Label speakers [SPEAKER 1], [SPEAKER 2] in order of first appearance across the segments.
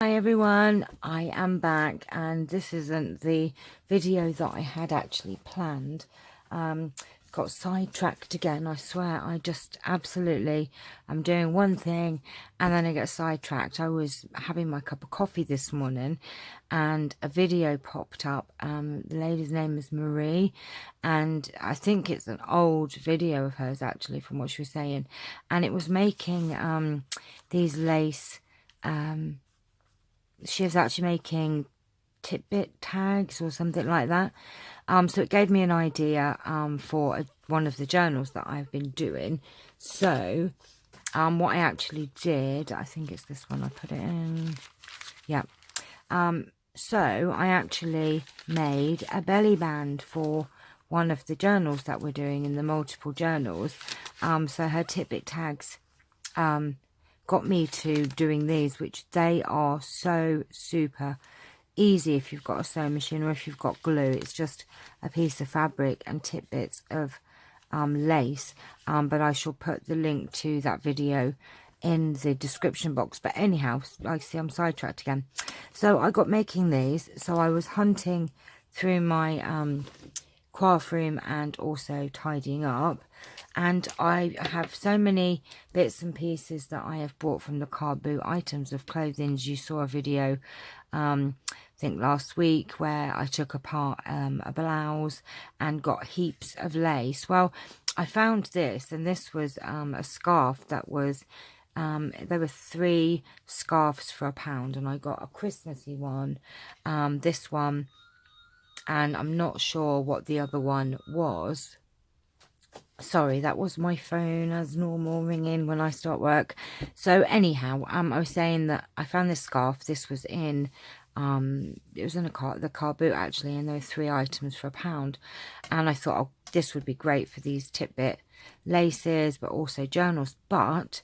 [SPEAKER 1] Hi everyone, I am back and this isn't the video that I had actually planned. Got sidetracked again. I swear, I just absolutely, I'm doing one thing and then I get sidetracked. I was having my cup of coffee this morning and a video popped up. The lady's name is Marie and I think it's an old video of hers actually from what she was saying, and it was making these lace, she was actually making tidbit tags or something like that. So it gave me an idea for one of the journals that I've been doing. So what I actually did, I think it's this one I put it in. Yeah. So I actually made a belly band for one of the journals that we're doing in the multiple journals. So her tidbit tags got me to doing these, which they are so super easy if you've got a sewing machine or if you've got glue. It's just a piece of fabric and tidbits of lace, but I shall put the link to that video in the description box. But anyhow, like I see, I'm sidetracked again. So I got making these, so I was hunting through my craft room and also tidying up, and I have so many bits and pieces that I have bought from the car boot, items of clothing. You saw a video I think last week where I took apart a blouse and got heaps of lace. Well, I found this, and this was a scarf that was there were 3 scarves for £1, and I got a Christmassy one, this one, and I'm not sure what the other one was. Sorry, that was my phone as normal ringing when I start work. So anyhow, I was saying that I found this scarf. This was in it was in the car boot actually, and there were 3 items for £1, and I thought, oh, this would be great for these tidbit laces but also journals. But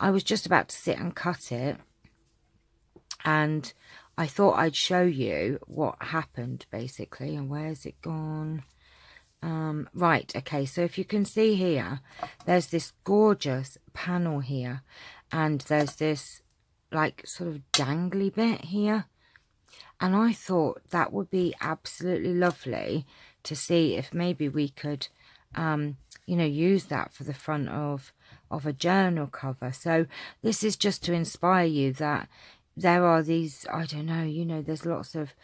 [SPEAKER 1] I was just about to sit and cut it, and I thought I'd show you what happened basically. And where's it gone? Right, okay, so if you can see here, there's this gorgeous panel here, and there's this like sort of dangly bit here, and I thought that would be absolutely lovely to see if maybe we could you know, use that for the front of a journal cover. So this is just to inspire you that there are these, I don't know, you know, there's lots of,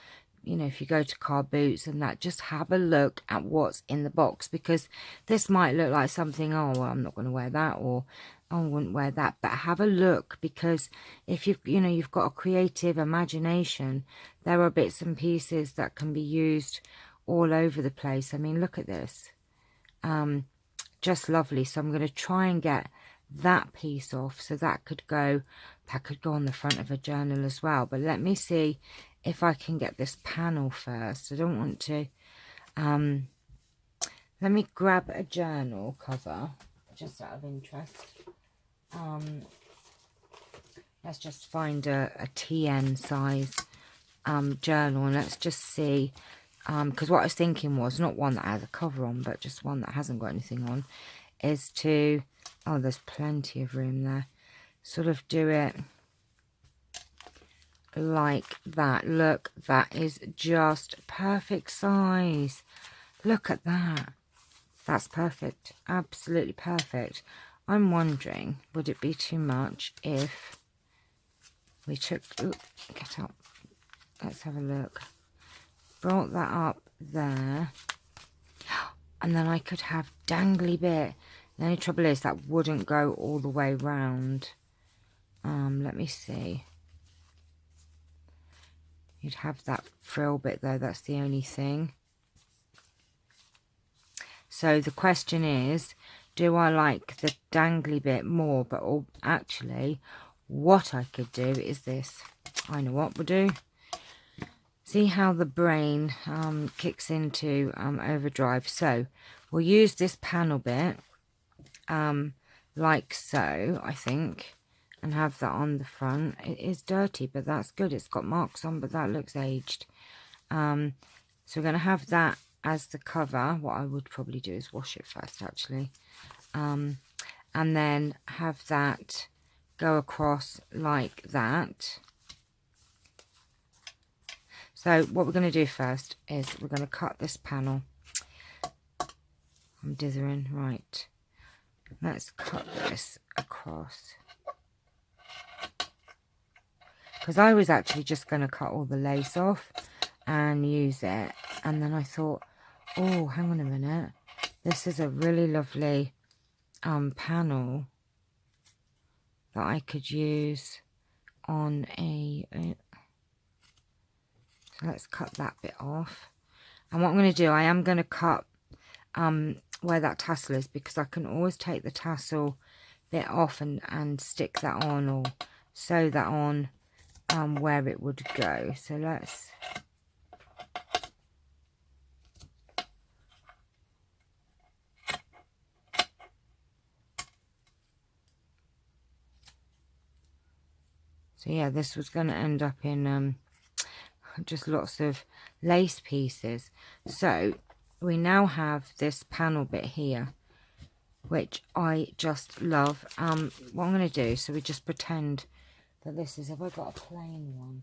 [SPEAKER 1] you know, if you go to car boots and that, just have a look at what's in the box, because this might look like something, oh, well, I'm not going to wear that, or oh, I wouldn't wear that. But have a look, because if you've, you know, you've got a creative imagination, there are bits and pieces that can be used all over the place. I mean, look at this. Just lovely. So I'm going to try and get that piece off, so that could go on the front of a journal as well. But let me see if I can get this panel first. I don't want to let me grab a journal cover just out of interest. Let's just find a TN size journal, and let's just see, because what I was thinking was not one that has a cover on, but just one that hasn't got anything on, is to, oh, there's plenty of room there, sort of do it like that. Look, that is just perfect size. Look at that. That's perfect. Absolutely perfect. I'm wondering, would it be too much if we took, ooh, get up, let's have a look, brought that up there, and then I could have dangly bit. The only trouble is that wouldn't go all the way round. Let me see. You'd have that frill bit though, that's the only thing. So the question is, do I like the dangly bit more? But actually, what I could do is this. I know what we'll do. See how the brain kicks into overdrive. So we'll use this panel bit like so, I think, and have that on the front. It is dirty, but that's good. It's got marks on, but that looks aged. So we're going to have that as the cover. What I would probably do is wash it first, actually. And then have that go across like that. So what we're going to do first is we're going to cut this panel. I'm dithering. Right. Let's cut this across. Because I was actually just going to cut all the lace off and use it. And then I thought, oh, hang on a minute. This is a really lovely panel that I could use on a... so let's cut that bit off. And what I'm going to do, I am going to cut where that tassel is, because I can always take the tassel bit off and stick that on or sew that on where it would go. So let's... So yeah, this was going to end up in just lots of lace pieces. So we now have this panel bit here, which I just love. What I'm going to do, so we just pretend that this is... have I got a plain one?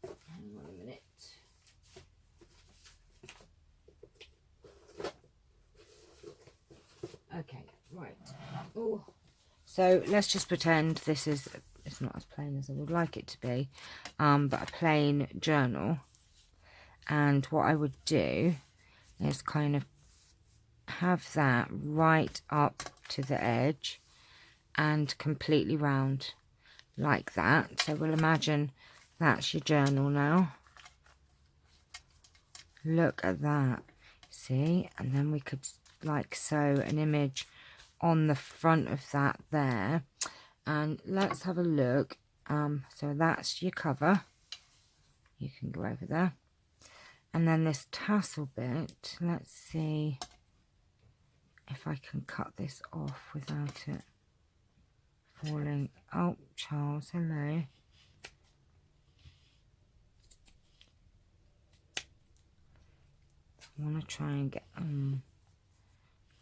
[SPEAKER 1] Hang on a minute. Okay, right. Oh, so let's just pretend this is... it's not as plain as I would like it to be, but a plain journal. And what I would do is kind of have that right up to the edge and completely round like that. So we'll imagine that's your journal now. Look at that. See? And then we could like sew an image on the front of that there. And let's have a look. So that's your cover. You can go over there. And then this tassel bit, let's see if I can cut this off without it falling. Oh, Charles, hello. I want to try and get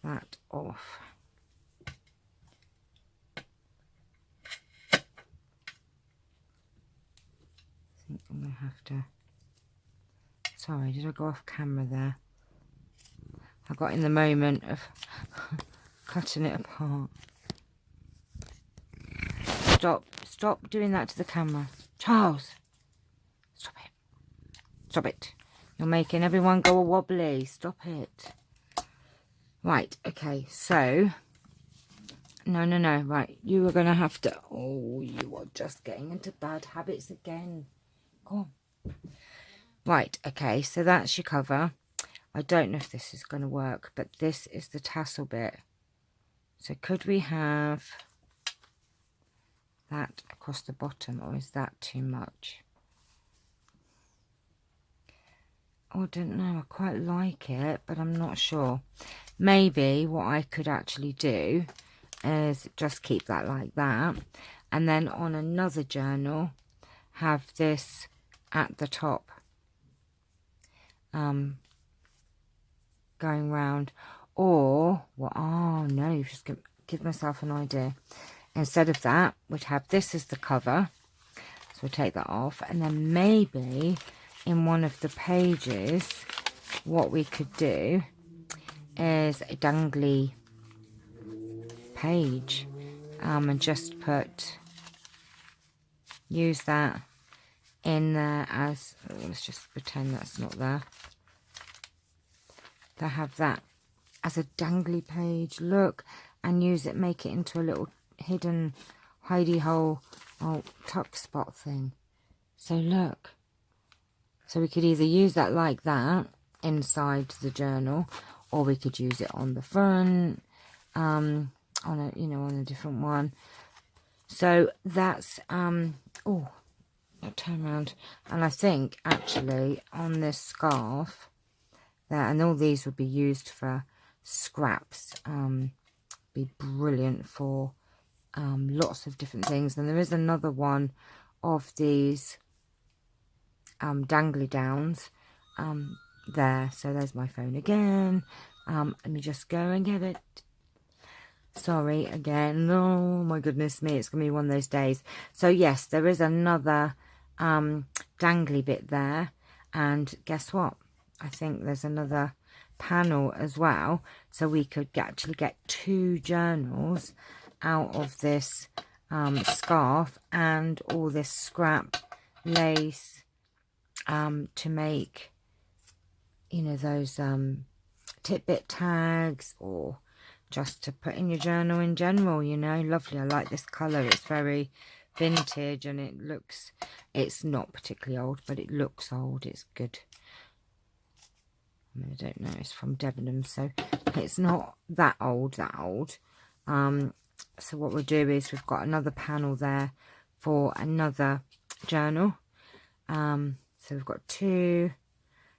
[SPEAKER 1] that off. I think I'm going to have to... sorry, did I go off camera there? I got in the moment of cutting it apart. Stop doing that to the camera. Charles, stop it. Stop it. You're making everyone go a wobbly. Stop it. Right, okay, so... No, right. You are going to have to... oh, you are just getting into bad habits again. Go on. Right, okay, so that's your cover. I don't know if this is going to work, but this is the tassel bit. So could we have that across the bottom, or is that too much? Oh, I don't know. I quite like it, but I'm not sure. Maybe what I could actually do is just keep that like that. And then on another journal, have this at the top. Going round, or what? Oh no, you've just give myself an idea. Instead of that, we'd have this as the cover, so we'll take that off, and then maybe in one of the pages what we could do is a dangly page, and just use that in there as... let's just pretend that's not there. To have that as a dangly page, look, and use it, make it into a little hidden hidey hole tuck spot thing. So look, so we could either use that like that inside the journal, or we could use it on the front, on a different one. So that's oh, I'll turn around, and I think actually on this scarf there, and all these would be used for scraps, be brilliant for lots of different things. And there is another one of these dangly downs there. So there's my phone again. Let me just go and get it. Sorry again. Oh my goodness me, it's gonna be one of those days. So yes, there is another dangly bit there. And guess what? I think there's another panel as well, so we could actually get 2 journals out of this scarf and all this scrap lace to make, you know, those tidbit tags, or just to put in your journal in general, you know. Lovely. I like this colour. It's very vintage, and it looks, it's not particularly old, but it looks old. It's good. I mean, I don't know, it's from Debenhams, so it's not that old, so what we'll do is we've got another panel there for another journal. So we've got 2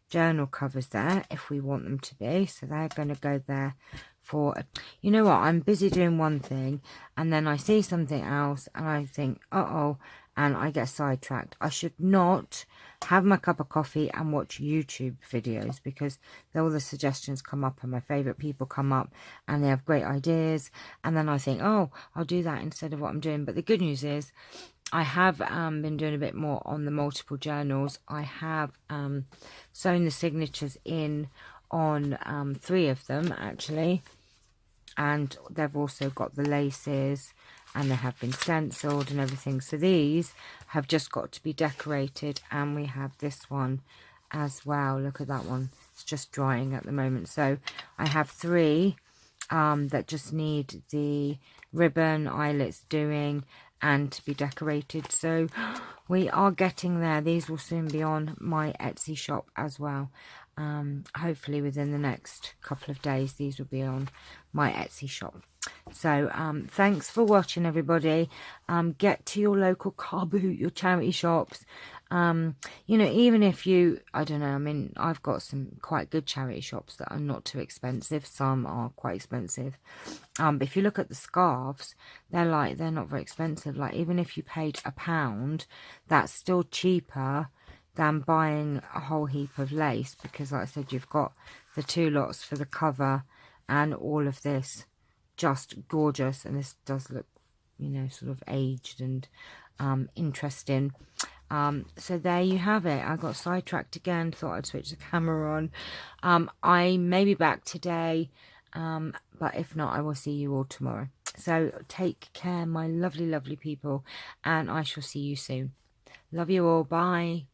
[SPEAKER 1] journal covers there if we want them to be, so they're going to go there for you know what, I'm busy doing one thing and then I see something else and I think, uh-oh, and I get sidetracked. I should not have my cup of coffee and watch YouTube videos, because all the suggestions come up and my favorite people come up and they have great ideas, and then I think, oh, I'll do that instead of what I'm doing. But the good news is I have been doing a bit more on the multiple journals. I have sewn the signatures in on 3 of them actually, and they've also got the laces and they have been stenciled and everything. So these have just got to be decorated, and we have this one as well. Look at that one, it's just drying at the moment. So I have 3 that just need the ribbon eyelets doing and to be decorated. So we are getting there. These will soon be on my Etsy shop as well. Hopefully within the next couple of days these will be on my Etsy shop. So thanks for watching, everybody. Get to your local car boot, your charity shops. You know, even if you, I don't know, I mean, I've got some quite good charity shops that are not too expensive. Some are quite expensive. But if you look at the scarves, they're not very expensive. Like, even if you paid £1, that's still cheaper than buying a whole heap of lace, because like I said, you've got the 2 lots for the cover and all of this, just gorgeous. And this does look, you know, sort of aged and interesting. So there you have it. I got sidetracked again, thought I'd switch the camera on. I may be back today, but if not, I will see you all tomorrow. So take care, my lovely, lovely people, and I shall see you soon. Love you all. Bye.